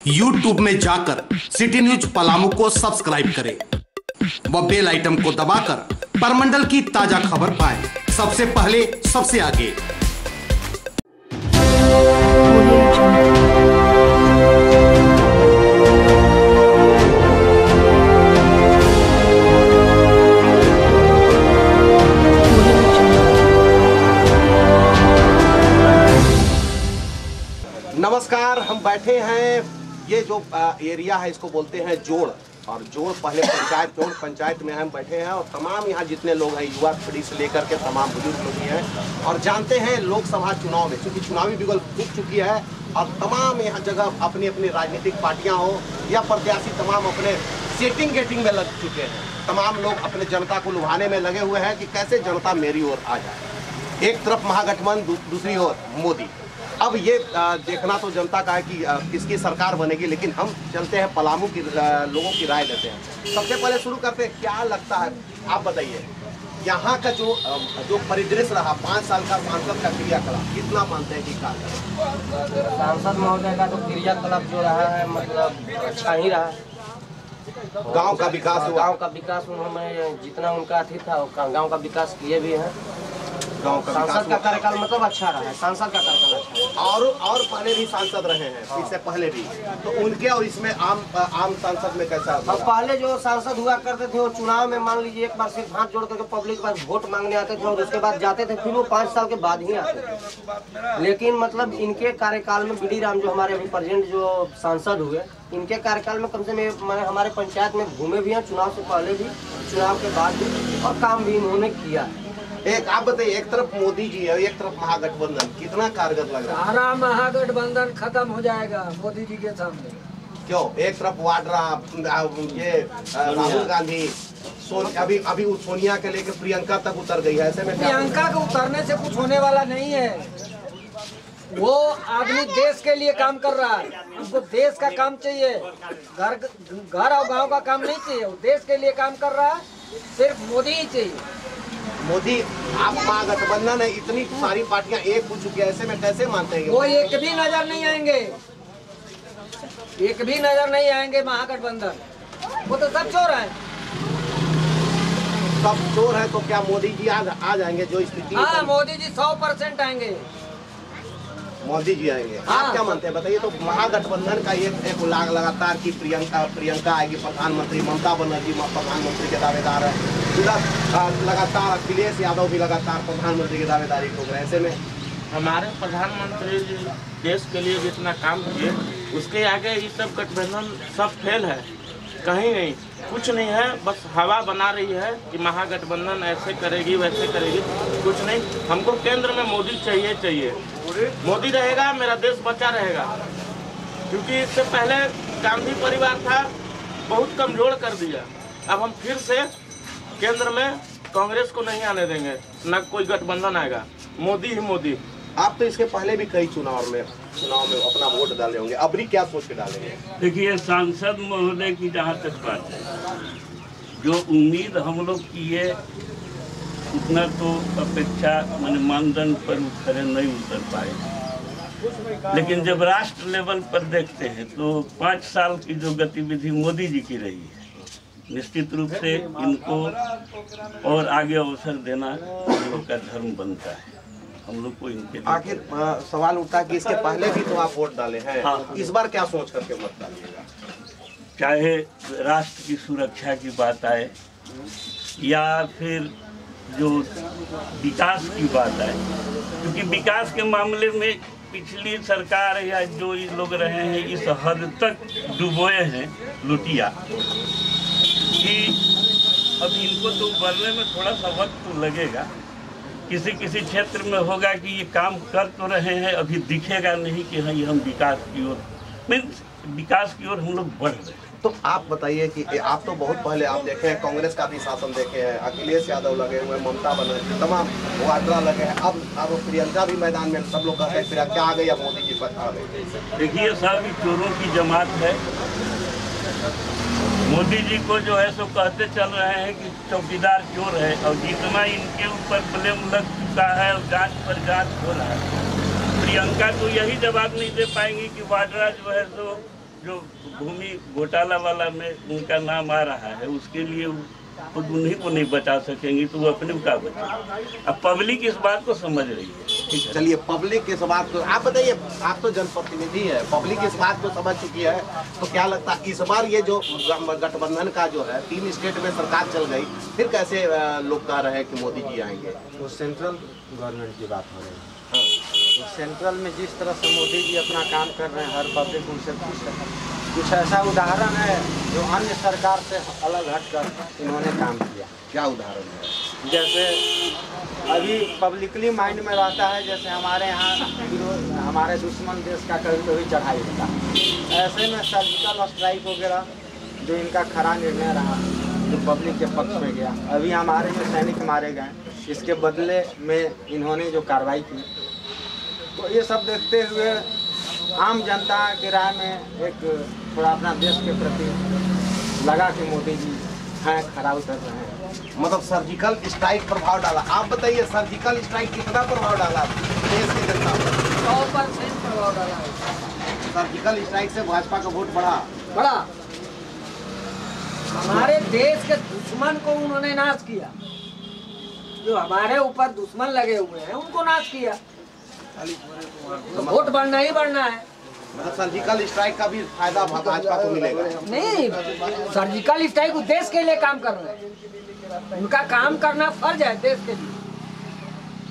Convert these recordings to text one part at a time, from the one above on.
YouTube में जाकर city news Palamu को सब्सक्राइब करें व बेल आइटम को दबाकर परमंडल की ताजा खबर पाएं सबसे पहले सबसे आगे। नमस्कार, हम बैठे हैं, ये जो एरिया है इसको बोलते हैं जोड़, और जोड़ पहले पंचायत में हम बैठे हैं और तमाम यहाँ जितने लोग हैं युवा पीढ़ी से लेकर के तमाम बुजुर्ग लोग भी हैं और जानते हैं लोकसभा चुनाव में चूँकि चुनावी बिगुल फूट चुकी है और तमाम यहाँ जगह अपनी अपनी राजनीतिक पार्टियाँ हो या प्रत्याशी तमाम अपने सेटिंग गेटिंग में लग चुके हैं। तमाम लोग अपने जनता को लुभाने में लगे हुए हैं कि कैसे जनता मेरी ओर आ जाए। एक तरफ महागठबंधन, दूसरी ओर मोदी। अब ये देखना तो जनता का है कि किसकी सरकार बनेगी, लेकिन हम चलते हैं पलामू की लोगों की राय लेते हैं। सबसे पहले शुरू करते हैं, क्या लगता है आप बताइए, यहाँ का जो परिदृश्य रहा 5 साल का सांसद का क्रियाकलाप कितना मानते हैं कि कार्य? सांसद महोदय का तो क्रियाकलाप जो रहा है मतलब अच्छा ही रहा है। गांव का विकास हुआ, गांव का विकास उन्होंने जितना उनका अथी था गांव का विकास किए भी हैं। सांसद का कार्यकाल मतलब अच्छा रहा है, सांसद का कार्यकाल अच्छा है। और पहले भी सांसद रहे हैं, इससे पहले भी, तो उनके और इसमें आम सांसद में कैसा? अब पहले जो सांसद हुआ करते थे वो चुनाव में मान लीजिए एक बार सिर्फ हाथ जोड़ करके पब्लिक पर वोट मांगने आते थे और उसके बाद जाते थे, फिर वो 5 साल के बाद ही आते थे। लेकिन मतलब इनके कार्यकाल में बीडी राम जो हमारे अभी प्रेजेंट जो सांसद हुए, इनके कार्यकाल में कम से कम हमारे पंचायत में घूमे भी हैं, चुनाव से पहले भी, चुनाव के बाद भी, और काम भी इन्होंने किया है। एक आप बताइए, एक तरफ मोदी जी है, एक तरफ महागठबंधन, कितना कारगर लग रहा है? सारा महागठबंधन खत्म हो जाएगा मोदी जी के सामने। क्यों? एक तरफ वाड्रा, ये राहुल गांधी, अभी सोनिया के लेकर प्रियंका तक उतर गई है। ऐसे में प्रियंका के उतरने से कुछ होने वाला नहीं है। वो आदमी देश के लिए काम कर रहा है, उसको देश का काम चाहिए, घर और गांव का काम नहीं चाहिए, वो देश के लिए काम कर रहा है, सिर्फ मोदी ही चाहिए। मोदी, आप महागठबंधन है, इतनी सारी पार्टियां एक हो चुकी है, ऐसे में कैसे मानते हैं? वो एक भी नजर नहीं आएंगे, एक भी नजर नहीं आएंगे महागठबंधन, वो तो सब चोर है। सब चोर है तो क्या मोदी जी आ जाएंगे जो स्थिति? हाँ, मोदी जी 100% आएंगे, मोदी जी आएंगे। आप क्या मानते हैं बताइए? तो महागठबंधन का एक लगातार की प्रियंका आएगी प्रधानमंत्री, ममता बनर्जी प्रधानमंत्री के दावेदार है, लगातार अखिलेश यादव भी लगातार प्रधानमंत्री की दावेदारी कर रहे हैं। ऐसे में हमारे प्रधानमंत्री जी देश के लिए जितना काम किए उसके आगे ये सब गठबंधन सब फेल है, कहीं नहीं, कुछ नहीं है, बस हवा बना रही है कि महागठबंधन ऐसे करेगी वैसे करेगी, कुछ नहीं। हमको केंद्र में मोदी चाहिए, मोदी रहेगा मेरा देश बचा रहेगा, क्योंकि इससे पहले गांधी परिवार था, बहुत कमजोर कर दिया। अब हम फिर से केंद्र में कांग्रेस को नहीं आने देंगे, न कोई गठबंधन आएगा, मोदी ही मोदी। आप तो इसके पहले भी कई चुनाव में अपना वोट डाले होंगे, अबरी क्या सोच के डालेंगे? देखिए, सांसद महोदय की जहाँ तक बात है, जो उम्मीद हम लोग किए उतना तो अपेक्षा मानदंड पर उतरे नहीं उतर पाए, लेकिन जब राष्ट्र लेवल पर देखते हैं तो 5 साल की जो गतिविधि मोदी जी की रही है, निश्चित रूप से इनको और आगे अवसर देना हम लोग का धर्म बनता है। हम लोग को इनके आखिर सवाल उठता है कि इसके पहले भी तो आप वोट डाले हैं, हाँ। इस बार क्या सोच करके मत डालिएगा? चाहे राष्ट्र की सुरक्षा की बात आए या फिर जो विकास की बात आए, क्योंकि विकास के मामले में पिछली सरकार या जो ये लोग रहे हैं इस हद तक डुबोए हैं लुटिया कि अब इनको तो उभरने में थोड़ा सा वक्त तो लगेगा। किसी क्षेत्र में होगा कि ये काम कर तो रहे हैं, अभी दिखेगा नहीं कि हाँ ये हम विकास की ओर हम लोग बढ़ रहे हैं। तो आप बताइए कि आप तो बहुत पहले आप देखे हैं, कांग्रेस का भी शासन देखे हैं, अखिलेश यादव लगे हुए, ममता बनर्जी, तमाम वाड्रा लगे हैं, अब प्रियंका भी मैदान में, सब लोग कहते हैं प्रियंका आ गई, अब मोदी जी पर आ गई। देखिए, सब चोरों की जमात है। मोदी जी को जो है सो कहते चल रहे हैं कि चौकीदार चोर है, और जितना इनके ऊपर ब्लेम लग चुका है और जांच पर जांच हो रहा है, प्रियंका तो यही जवाब नहीं दे पाएंगी कि वाड्रा जो है सो जो भूमि घोटाला वाला में उनका नाम आ रहा है, उसके लिए वो उन्हीं को नहीं बचा सकेंगे तो वो अपने का बचे। अब पब्लिक इस बात को समझ रही है। ठीक है, चलिए पब्लिक इस बात को, आप बताइए, आप तो जनप्रतिनिधि है, पब्लिक इस बात को समझ चुकी है, तो क्या लगता है इस बार ये जो गठबंधन का जो है 3 स्टेट में सरकार चल गई, फिर कैसे लोग कह रहे हैं कि मोदी जी आएंगे? वो सेंट्रल गवर्नमेंट की बात हो रही है। तो सेंट्रल में जिस तरह से मोदी जी अपना काम कर रहे हैं, हर पब्लिक उनसे खुश है। कुछ ऐसा उदाहरण है जो अन्य सरकार से अलग हटकर इन्होंने काम किया। क्या उदाहरण है? जैसे अभी पब्लिकली माइंड में रहता है, जैसे हमारे यहाँ हमारे दुश्मन देश का कभी चढ़ाई होता है, ऐसे में सर्जिकल स्ट्राइक वगैरह जो इनका खरा निर्णय रहा, जो पब्लिक के पक्ष में गया। अभी हमारे जो सैनिक मारे गए, इसके बदले में इन्होंने जो कार्रवाई की, तो ये सब देखते हुए आम जनता की राय में एक थोड़ा अपना देश के प्रति लगा कि मोदी जी हैं, खरा उतर रहे हैं। मतलब सर्जिकल स्ट्राइक प्रभाव डाला। आप बताइए सर्जिकल स्ट्राइक कितना प्रभाव डाला देश की जनता पर? 100% प्रभाव डाला। सर्जिकल स्ट्राइक से भाजपा का वोट बढ़ा। हमारे देश के दुश्मन को उन्होंने नाश किया, जो हमारे ऊपर दुश्मन लगे हुए हैं उनको नाश किया, तो वोट बढ़ना ही बढ़ना है। मतलब सर्जिकल स्ट्राइक का भी फायदा भाजपा को मिलेगा? नहीं, सर्जिकल स्ट्राइक देश के लिए काम कर रहे हैं, उनका काम करना फर्ज है देश के लिए।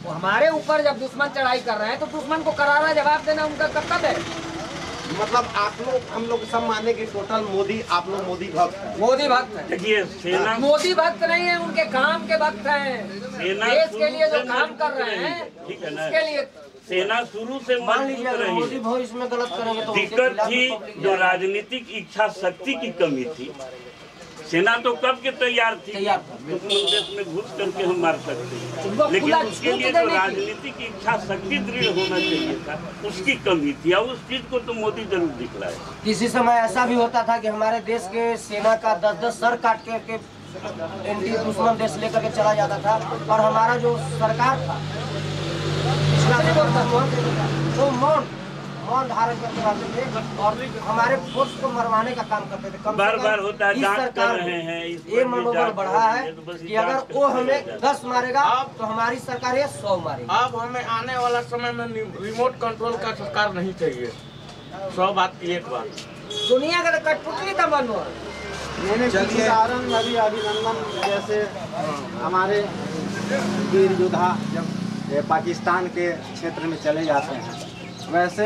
वो हमारे ऊपर जब दुश्मन चढ़ाई कर रहे हैं तो दुश्मन को करारा जवाब देना उनका कर्तव्य है। मतलब आप लोग, हम लोग सब माने कि टोटल मोदी, आप लोग मोदी भक्त हैं। मोदी भक्त है। देखिए सेना मोदी भक्त नहीं है, उनके काम के भक्त हैं। देश के लिए जो काम कर रहे हैं, ठीक है ना, उसके लिए सेना शुरू से मान मजबूत लीजिए अगर रही मोदी है। भविष्य में गलत करेंगे तो उनके दिक्कत खिलाफ थी पब्लिक जो राजनीतिक इच्छा शक्ति की कमी थी। सेना तो कब के तैयार थी, दुश्मन देश में घुस करके हम मार सकते हैं, लेकिन उसके लिए जो राजनीतिक इच्छा शक्ति दृढ़ होना चाहिए था, उसकी कमी थी, और उस चीज को तो मोदी जरूर दिखलाए। किसी समय ऐसा भी होता था कि हमारे देश के सेना का 10-10 सर काट के एंटी दुश्मन देश लेकर के चला जाता था, और हमारा जो सरकार था वो मौन धारण करके रहते थे और हमारे फोर्स को मरवाने का काम करते थे। बार होता है, जांच कर रहे हैं, ये मनोबल बढ़ा है कि अगर वो हमें 10 मारेगा तो हमारी सरकार ये 100 मारेगी। अब हमें आने वाला समय में रिमोट कंट्रोल का सरकार नहीं चाहिए। 100 बात की एक बात, दुनिया का कठपुतली था बनो। मैंने कुछ उदाहरण अभी अभिनंदन जैसे हमारे वीर योद्धा जब पाकिस्तान के क्षेत्र में चले जाते हैं, वैसे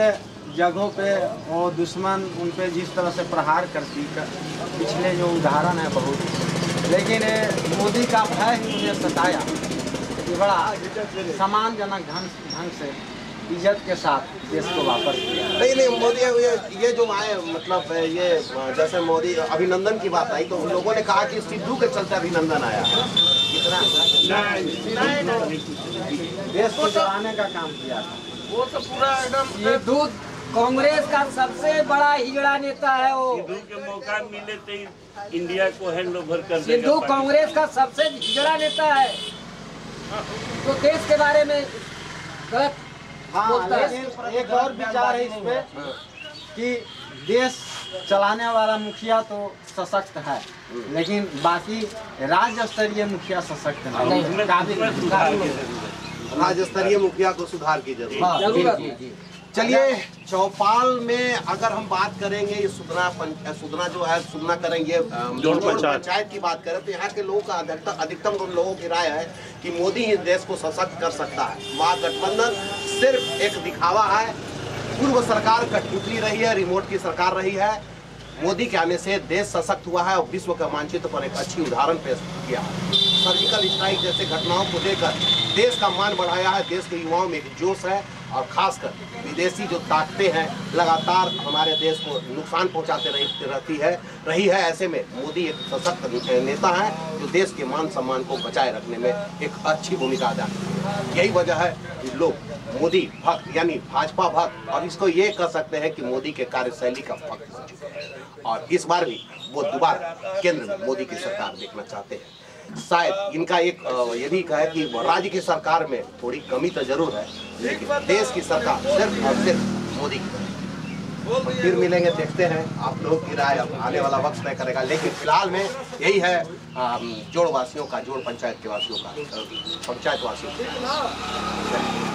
जगहों पे वो दुश्मन उन पे जिस तरह से प्रहार करती, पिछले जो उदाहरण है बहुत, लेकिन मोदी का भय ही उन्हें सताया कि बड़ा सम्मानजनक ढंग से इज्जत के साथ देश को वापस किया। नहीं मोदी ये जो आए, मतलब ये जैसे मोदी अभिनंदन की बात आई तो उन लोगों ने कहा कि सिद्धू के चलते अभिनंदन आया। कितना देश को चलाने का काम किया था। वो तो पूरा एकदम सिद्धू कांग्रेस का सबसे बड़ा हिजड़ा नेता है। वो सिद्धू के मौका मिले तो इंडिया को हैंड ओवर कर देगा। सिद्धू कांग्रेस का सबसे हिजड़ा नेता है, तो देश के बारे में गलत बोलता है। लेकिन एक और विचार है इस पे कि देश चलाने वाला मुखिया तो सशक्त है, लेकिन बाकी राज्य स्तरीय मुखिया सशक्त नहीं। राज्य स्तरीय मुखिया को सुधार की जरूरत है। चलिए चौपाल में अगर हम बात करेंगे, ये सुधना जो है, सुधना करेंगे जोड़ पंचायत की बात करें तो यहाँ के लोगों का अधिकतम लोगों की राय है कि मोदी ही देश को सशक्त कर सकता है। महागठबंधन सिर्फ एक दिखावा है। पूर्व सरकार कठपुतली रही है, रिमोट की सरकार रही है। मोदी के आने से देश सशक्त हुआ है और विश्व के मानचित्र पर एक अच्छी उदाहरण पेश किया है। सर्जिकल स्ट्राइक जैसे घटनाओं को देकर देश का मान बढ़ाया है। देश के युवाओं में एक जोश है और खासकर विदेशी जो ताकतें हैं लगातार हमारे देश को नुकसान पहुंचाते रही है। ऐसे में मोदी एक सशक्त नेता है जो देश के मान सम्मान को बचाए रखने में एक अच्छी भूमिका अदा करती है। यही वजह है कि लोग मोदी भक्त यानी भाजपा भक्त, और इसको ये कह सकते हैं कि मोदी के कार्यशैली का भक्त हो चुके हैं और इस बार भी वो दोबारा केंद्र में मोदी की सरकार देखना चाहते हैं। शायद इनका एक ये भी कहे कि राज्य की सरकार में थोड़ी कमी तो जरूर है, लेकिन देश की सरकार सिर्फ और सिर्फ मोदी की। फिर मिलेंगे, देखते हैं आप लोग की राय अब आने वाला वक्त तय करेगा। लेकिन फिलहाल में यही है जोड़ वासियों का, जोड़ पंचायत के वासियों का, पंचायत वासियों का।